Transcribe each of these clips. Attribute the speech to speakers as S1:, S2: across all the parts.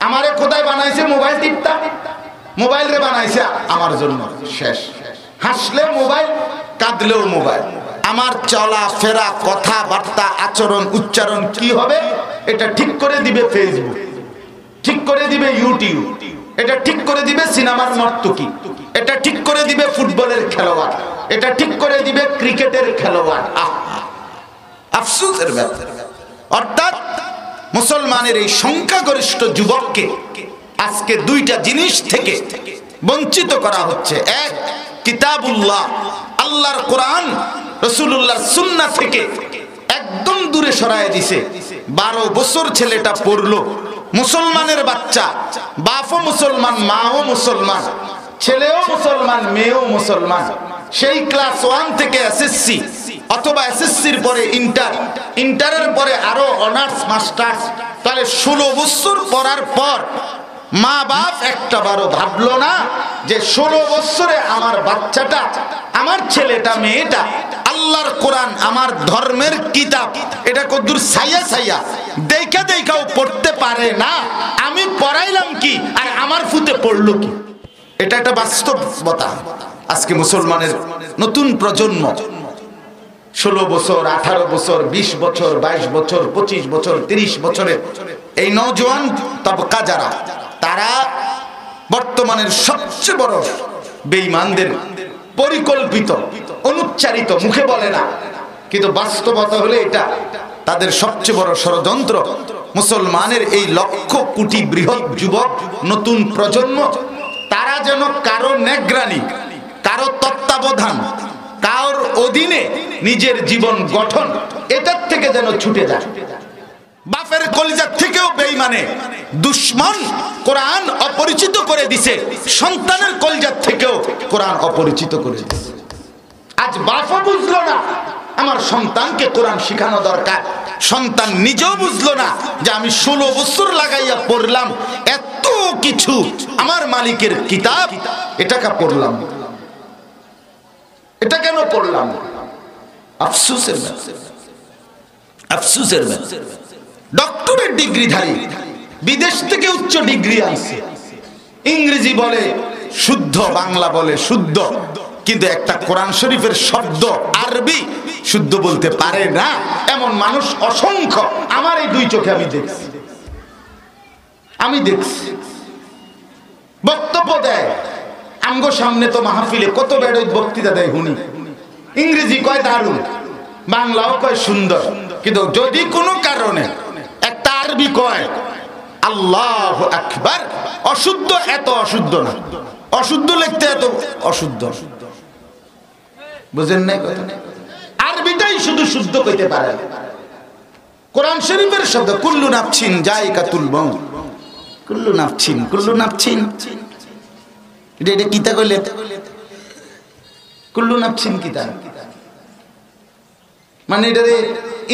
S1: আমারে খোদাই বানাইছে মোবাইল টিপতা, মোবাইল রে বানাইছে আমার জন্য। শেষ। হাসলে মোবাইল, কাঁদলেও মোবাইল। আমার চলা ফেরা, কথাবার্তা, আচরণ, উচ্চারণ কি হবে এটা ঠিক করে দিবে ফেসবুক, ঠিক করে দিবে ইউটিউব, এটা ঠিক করে দিবে সিনেমার নর্তকী, এটা ঠিক করে দিবে ফুটবলের খেলোয়াড়, এটা ঠিক করে দিবে ক্রিকেটের খেলোয়াড়। আফসোসের ব্যাপার। অর্থাৎ মুসলমানের এই সংখ্যাগরিষ্ঠ যুবককে আজকে দুইটা জিনিস থেকে বঞ্চিত করা হচ্ছে। এক, কিতাবুল্লাহ, আল্লাহর কোরআন, রাসূলুল্লাহর সুন্নাহ থেকে একদম দূরে সরায় দিছে। 12 বছর ছেলেটা পড়লো, মুসলমানের বাচ্চা, বাপও মুসলমান, মাও মুসলমান, ছেলেও মুসলমান, মেয়েও মুসলমান। সেই ক্লাস 1 থেকে এসএসসি অথবা এসএসসির পরে ইন্টার, ইন্টারের পরে আরো অনার্স মাস্টার্স। তাহলে 16 বছর পড়ার পর মা বাপ একটা বারো ভাবলো না যে 16 বছরে আমার বাচ্চাটা, আমার ছেলেটা, মেয়েটা আল্লাহর কোরআন, আমার ধর্মের কিতাব, এটা কদ্দুর ছাইয়া ছাইয়া দেখা দেখাও পড়তে পারে না, আমি পড়াইলাম কি আর আমার ফুতে পড়লো কি? এটা একটা বাস্তবতা। আজকে মুসলমানের নতুন প্রজন্ম 16 বছর, 18 বছর, 20 বছর, 22 বছর, 25 বছর, 30 বছরের এই নওজোয়ান তবকা যারা, তারা বর্তমানের সবচেয়ে বড় বেঈমানদের পরিকল্পিত, অনুচ্চারিত, মুখে বলে না কিন্তু বাস্তবতা হলে এটা তাদের সবচেয়ে বড় ষড়যন্ত্র। মুসলমানের এই লক্ষ কোটি বৃহৎ যুবক নতুন প্রজন্ম, তারা যেন কারো নেগরানি, কারো তত্ত্বাবধান, কারোর অধীনে নিজের জীবন গঠন, এটার থেকে যেন ছুটে যায়। বাপের কলিজার থেকেও বেঈমানে দুশ্মন কোরআন অপরিচিত করে দিছে, সন্তানের কলিজার থেকেও কোরআন অপরিচিত করে দিছে। আজ বাপও বুঝলো না আমার সন্তানকে কোরআন শেখানো দরকার, সন্তান নিজেও বুঝলো না যে আমি 16 বছর লাগাইয়া পড়লাম এত কিছু, আমার মালিকের কিতাব, এটাকে পড়লাম, এটা কেন পড়লাম? আফসোসের ব্যাপার, আফসোসের ব্যাপার। ডক্টরের ডিগ্রিধারী, বিদেশ থেকে উচ্চ ডিগ্রি আনছে, ইংরেজি বলে শুদ্ধ, বাংলা বলে শুদ্ধ, কিন্তু একটা কোরআন শরীফের শব্দ আরবি শুদ্ধ বলতে পারে না, এমন মানুষ অসংখ্য। আমার এই 2 চোখে আমি দেখছি, আমি দেখছি। বক্তব্য দেয় আমগো সামনে, তো মাহফিলে কত বেড়ে বক্তৃতা দেয় হুনি, ইংরেজি কয় দারুণ, বাংলাও কয় সুন্দর, কিন্তু যদি কোনো কারণে একটা আরবি কয় আল্লাহু আকবার, অশুদ্ধ, এত অশুদ্ধ না, অশুদ্ধ লিখতে এত অশুদ্ধ, বুঝেন না কথা? আরবিটাই শুধু শুদ্ধ কইতে পারে। কোরআন শরীফের শব্দ কুল্লু নাফসিন যায়কাতুল মাউত, কুল্লু নাফসিন, কুল্লু নাফসিন, এটা কিতা কইলে? কুল্লু নাফসিন কিতা মানে এটা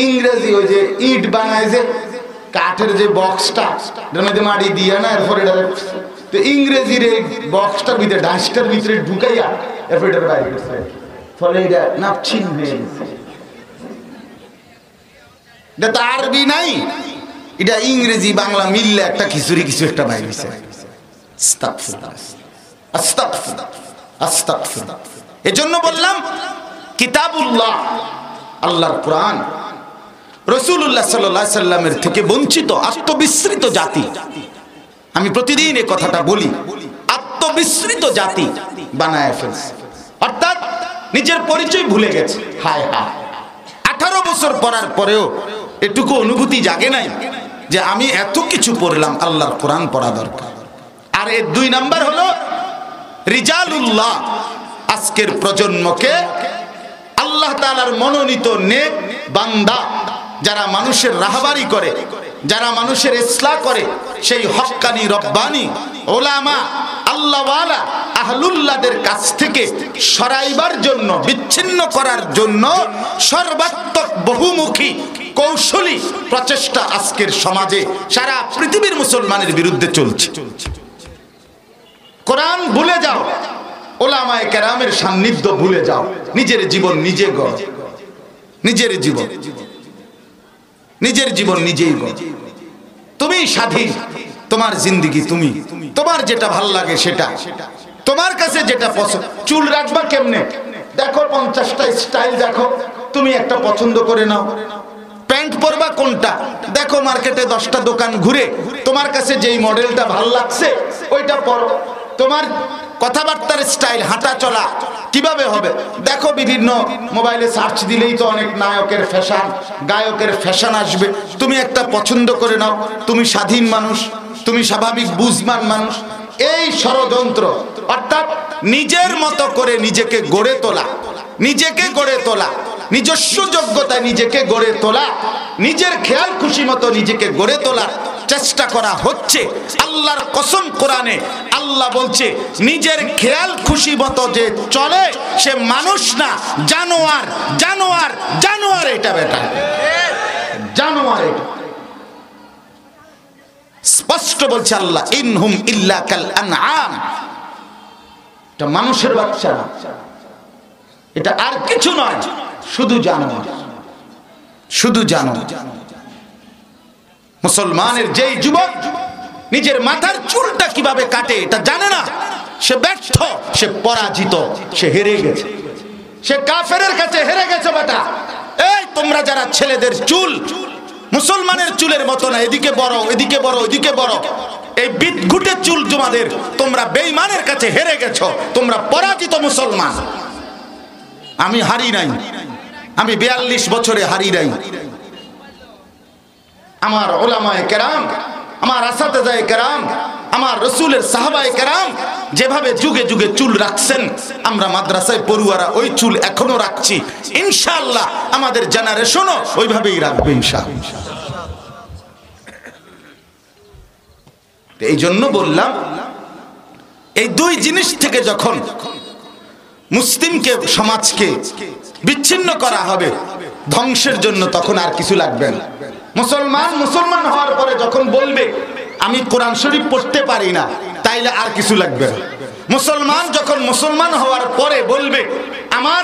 S1: ইংরেজি, ওই যে ইট বানায় যে কাঠের যে বক্সটা, এটার মধ্যে মাটি দিয়া না, এরপর এটা তো ইংরেজির এই বক্সটার ভিতরে, ডাস্টার ভিতরে ঢুকাইয়া এরপর এটা বাইরে গেছে, ফলে এটা নাফসিন হয়ে গেছে। এটা তো আরবি নাই, এটা ইংরেজি বাংলা মিললে একটা খিচুড়ি কিছু একটা বাইরে গেছে। আস্তাগফিরুল্লাহ, আস্তাগফিরুল্লাহ, আস্তাগফিরুল্লাহ। এজন্য বললাম কিতাবুল্লাহ, আল্লাহর কোরআন, রাসূলুল্লাহ সাল্লাল্লাহু আলাইহি সাল্লামের থেকে বঞ্চিত আত্মবিস্মৃত জাতি। আমি প্রতিদিন এই কথাটা বলি, আত্মবিস্মৃত জাতি বানায় ফেলছে, অর্থাৎ নিজের পরিচয় ভুলে গেছে। হায় হায়, 18 বছর পড়ার পরেও এটুকু অনুভূতি জাগে নাই যে আমি এত কিছু পড়লাম, আল্লাহর কোরআন পড়া দরকার। আর এর 2 নাম্বার হলো রিজালুল্লাহ, আজকের প্রজন্মকে আল্লাহ তাআলার মনোনীত নেক বান্দা, যারা মানুষের রাহবারি করে, যারা মানুষের ইসলাহ করে, সেই হক্কানি রব্বানি ওলামা আল্লাহওয়ালা আহলুল্লাহদের কাছ থেকে সরাইবার জন্য, বিচ্ছিন্ন করার জন্য সর্বাত্মক বহুমুখী কৌশলী প্রচেষ্টা আজকের সমাজে সারা পৃথিবীর মুসলমানের বিরুদ্ধে চলছে। কোরআন ভুলে যাও, ওলামায়ে কেরামের সান্নিধ্য ভুলে যাও, নিজের জীবন নিজে গড়, নিজের জীবন, নিজের জীবন নিজেই গড়। তুমি স্বাধীন, তোমার জিন্দেগি তুমি, তোমার যেটা ভালো লাগে সেটা, তোমার কাছে যেটা পছন্দ। চুল রাখবা কেমনে দেখো, 50টা স্টাইল দেখো, তুমি একটা পছন্দ করে নাও। প্যান্ট পরবা কোনটা দেখো, মার্কেটে 10টা দোকান ঘুরে তোমার কাছে যেই মডেলটা ভালো লাগছে ওইটা পরো। তোমার কথাবার্তার স্টাইল, হাঁটা চলা কিভাবে হবে দেখো, বিভিন্ন মোবাইলে সার্চ দিলেই তো অনেক নায়কের ফ্যাশন, গায়কের ফ্যাশন আসবে। তুমি একটা পছন্দ করে নাও। তুমি স্বাধীন মানুষ, তুমি স্বাভাবিক বুঝমান মানুষ। এই ষড়যন্ত্র, অর্থাৎ নিজের মতো করে নিজেকে গড়ে তোলা, নিজেকে গড়ে তোলা, নিজস্ব যোগ্যতায় নিজেকে গড়ে তোলা, নিজের খেয়াল খুশি মতো নিজেকে গড়ে তোলার চেষ্টা করা হচ্ছে। আল্লাহর কসম, কোরআনে আল্লাহ বলছে নিজের খেয়াল খুশি মতো যে চলে সে মানুষ না, জানোয়ার। জানোয়ার, জানোয়ার এটা বেটা, জানোয়ার এটা। স্পষ্ট বলছে আল্লাহ, ইনহুম ইল্লা কাল আনআম, এটা মানুষের বাচ্চা না, এটা আর কিছু নয়, শুধু জানোয়ার, শুধু জানোয়ার। মুসলমানের যেই যুবক নিজের মাথার চুলটা কিভাবে কাটে এটা জানে না, সে ব্যর্থ, সে পরাজিত, সে হেরে গেছে, সে কাফেরের কাছে হেরে গেছে বেটা। এই তোমরা যারা ছেলেদের চুল মুসলমানের চুলের মতো না, এদিকে বড় এদিকে বড় এদিকে বড়, এই বিদঘুটে চুল তোমাদের, তোমরা বেঈমানের কাছে হেরে গেছো, তোমরা পরাজিত মুসলমান। আমি হারি নাই, আমি 42 বছরে হারি নাই। আমার উলামায়ে কেরাম, আমার আসাতেজায়ে কেরাম, আমার রাসূলের সাহাবায়ে কেরাম যেভাবে যুগে যুগে চুল রাখছেন, আমরা মাদ্রাসায় পড়ুয়ারা ওই চুল এখনো রাখছি। ইনশাআল্লাহ আমাদের জেনারেশনও ওইভাবেই রাখবে ইনশাআল্লাহ। এই জন্য বললাম, এই দুই জিনিস থেকে যখন মুসলিমকে, সমাজকে বিচ্ছিন্ন করা হবে ধ্বংসের জন্য, তখন আর কিছু লাগবে না। মুসলমান হওয়ার পরে যখন বলবে আমি কোরআন শরীফ পড়তে পারি না, তাইলে আর কিছু লাগবে না। মুসলমান যখন মুসলমান হওয়ার পরে বলবে আমার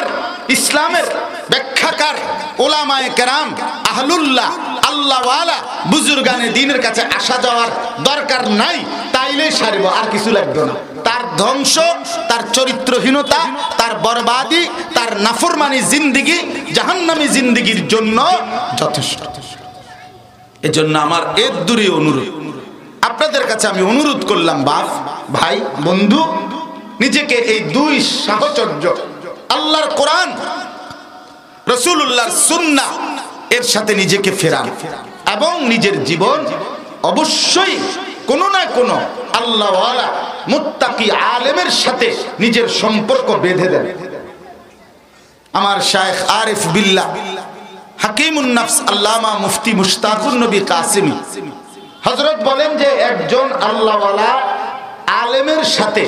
S1: ইসলামের ব্যাখ্যাকার উলামায়ে কেরাম, আহলুল্লাহ, আল্লাহওয়ালা বুজুর্গানে দ্বীনের কাছে আসা যাওয়ার দরকার নাই, তাইলে সারবো, আর কিছু লাগবে না। তার ধ্বংস, তার চরিত্রহীনতা, তার বরবাদি, তার নাফরমানি জিন্দেগি, জাহান্নামী জিন্দেগির জন্য যথেষ্ট। এজন্য আমার এর দূরে অনুরোধ, আপনাদের কাছে আমি অনুরোধ করলাম, বাপ ভাই বন্ধু, নিজেকে এই দুই সাহচর্য, আল্লাহর কোরআন, রাসূলুল্লাহর সুন্নাহ এর সাথে নিজেকে ফেরান, এবং নিজের জীবন অবশ্যই কোনো না কোনো আল্লাহওয়ালা মুত্তাকি আলেমের সাথে নিজের সম্পর্ক বেঁধে দেন। আমার শায়েখ আরিফ বিল্লাহ হাকিমুন নফস আল্লামা মুফতি মুশতাকুন নবী কাসিমি হযরত বলেন যে একজন আল্লাহওয়ালা আলেমের সাথে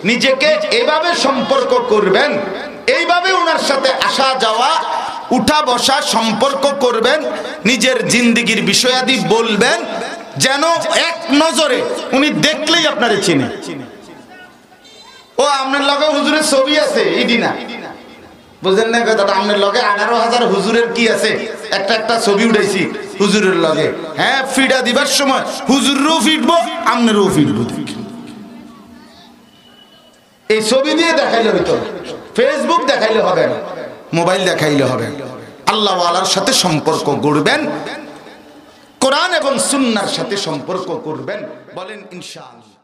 S1: নিজেকে এভাবে সম্পর্ক করবেন, এইভাবে ওনার সাথে আসা যাওয়া, উঠা বসা সম্পর্ক করবেন, নিজের জিন্দেগির বিষয়াদি বলবেন, যেন এক নজরে উনি দেখলেই আপনারে চিনে। ও আপনার লগে হুজুরের ছবি আছে ইডি না, বুঝলেন না কথাটা? আপনার লগে 18,000 হুজুরের কি আছে, একটা একটা ছবি উঠাইছি হুজুরের লগে। হ্যাঁ, ফিডা দিবার সময় হুজুরেরও ফিটবো, আপনারও ফিটবো। এই ছবি দিয়ে দেখাইলে হইতো, ফেসবুক দেখাইলে হবে না, মোবাইল দেখাইলে হবে। আল্লাহওয়ালার সাথে সম্পর্ক গড়বেন, কোরআন এবং সুন্নাহর সাথে সম্পর্ক করবেন, বলেন ইনশাআল্লাহ।